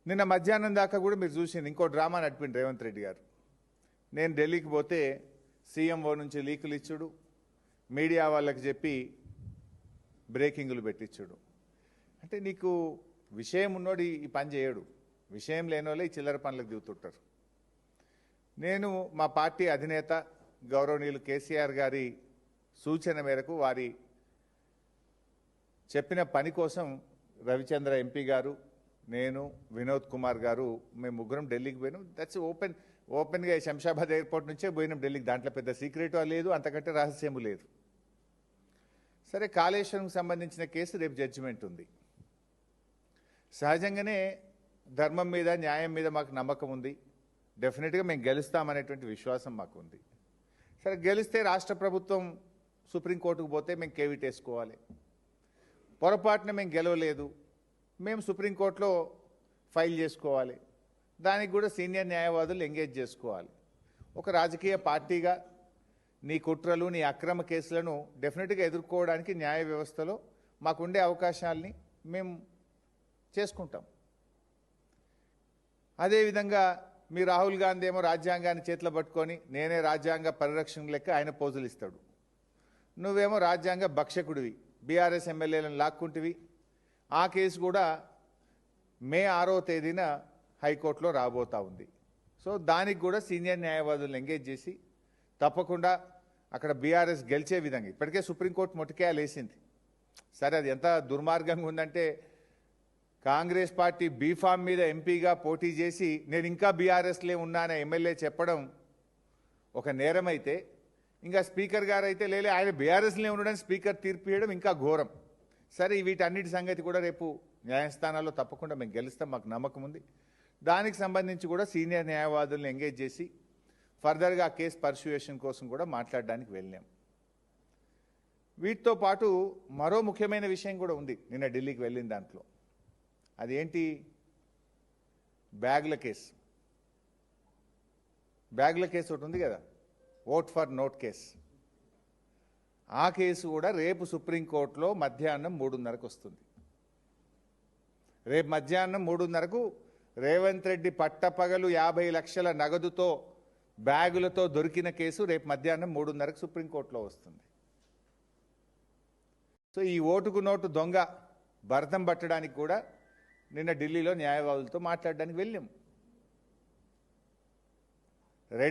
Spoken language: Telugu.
నిన్న మధ్యాహ్నం దాకా కూడా మీరు చూసింది ఇంకో డ్రామా నడిపిండి రేవంత్ రెడ్డి గారు. నేను ఢిల్లీకి పోతే సీఎంఓ నుంచి లీకులు ఇచ్చుడు, మీడియా వాళ్ళకి చెప్పి బ్రేకింగ్లు పెట్టించుడు. అంటే నీకు విషయం ఉన్నోడు ఈ పని చేయడు, విషయం లేని వాళ్ళే ఈ చిల్లర పనులకు దిగుతుంటారు. నేను మా పార్టీ అధినేత గౌరవనీయులు కేసీఆర్ గారి సూచన మేరకు వారి చెప్పిన పని కోసం రవిచంద్ర ఎంపీ గారు, నేను, వినోద్ కుమార్ గారు మేము ముగ్గురం ఢిల్లీకి పోయినాం. దట్స్ ఓపెన్గా శంషాబాద్ ఎయిర్పోర్ట్ నుంచే పోయినాం ఢిల్లీకి. దాంట్లో పెద్ద సీక్రెట్ లేదు, అంతకంటే రహస్యము లేదు. సరే, కాళేశ్వరంకి సంబంధించిన కేసు రేపు జడ్జిమెంట్ ఉంది. సహజంగానే ధర్మం మీద న్యాయం మీద మాకు నమ్మకం ఉంది. డెఫినెట్గా మేము గెలుస్తామనేటువంటి విశ్వాసం మాకు ఉంది. సరే, గెలిస్తే రాష్ట్ర ప్రభుత్వం సుప్రీంకోర్టుకు పోతే మేము కేవిట్ వేసుకోవాలి. పొరపాటున మేము గెలవలేదు, మేము సుప్రీంకోర్టులో ఫైల్ చేసుకోవాలి. దానికి కూడా సీనియర్ న్యాయవాదులు ఎంగేజ్ చేసుకోవాలి. ఒక రాజకీయ పార్టీగా నీ కుట్రలు, నీ అక్రమ కేసులను డెఫినెట్గా ఎదుర్కోవడానికి న్యాయ వ్యవస్థలో మాకుండే అవకాశాలని మేము చేసుకుంటాం. అదేవిధంగా మీ రాహుల్ గాంధీ ఏమో రాజ్యాంగాన్ని చేతిలో పట్టుకొని నేనే రాజ్యాంగ పరిరక్షణ లెక్క ఆయన పోజులు ఇస్తాడు. నువ్వేమో రాజ్యాంగ భక్షకుడివి, బీఆర్ఎస్ ఎమ్మెల్యేలను లాక్కుంటివి. ఆ కేసు కూడా మే 6వ తేదీన హైకోర్టులో రాబోతా ఉంది. సో దానికి కూడా సీనియర్ న్యాయవాదులను ఎంగేజ్ చేసి తప్పకుండా అక్కడ బీఆర్ఎస్ గెలిచే విధంగా, ఇప్పటికే సుప్రీంకోర్టు మొట్టికాయలు వేసింది. సరే, అది ఎంత దుర్మార్గంగా ఉందంటే కాంగ్రెస్ పార్టీ బీఫామ్ మీద ఎంపీగా పోటీ చేసి నేను ఇంకా బీఆర్ఎస్లే ఉన్నానని ఎమ్మెల్యే చెప్పడం ఒక నేరం అయితే, ఇంకా స్పీకర్ గారు అయితే లేలే ఆయన బీఆర్ఎస్లే ఉండడానికి స్పీకర్ తీర్పు ఇవ్వడం ఇంకా ఘోరం. సరే, వీటన్నిటి సంగతి కూడా రేపు న్యాయస్థానాల్లో తప్పకుండా మేము గెలుస్తాం, మాకు నమ్మకం ఉంది. దానికి సంబంధించి కూడా సీనియర్ న్యాయవాదులను ఎంగేజ్ చేసి ఫర్దర్గా కేసు పర్సుయేషన్ కోసం కూడా మాట్లాడడానికి వెళ్ళాం. వీటితో పాటు మరో ముఖ్యమైన విషయం కూడా ఉంది నిన్న ఢిల్లీకి వెళ్ళిన దాంట్లో. అదేంటి? బ్యాగుల కేసు. బ్యాగుల కేసు ఒకటి ఉంది కదా, ఓట్ ఫర్ నోట్ కేసు. ఆ కేసు కూడా రేపు సుప్రీంకోర్టులో మధ్యాహ్నం 3:30కు వస్తుంది. రేపు మధ్యాహ్నం 3:30కు రేవంత్ రెడ్డి పట్టపగలు 50 లక్షల నగదుతో బ్యాగులతో దొరికిన కేసు రేపు మధ్యాహ్నం 3:30కు సుప్రీంకోర్టులో వస్తుంది. సో ఈ ఓటుకు నోటు దొంగ భరతం పట్టడానికి కూడా నిన్న ఢిల్లీలో న్యాయవాదులతో మాట్లాడడానికి వెళ్ళాం.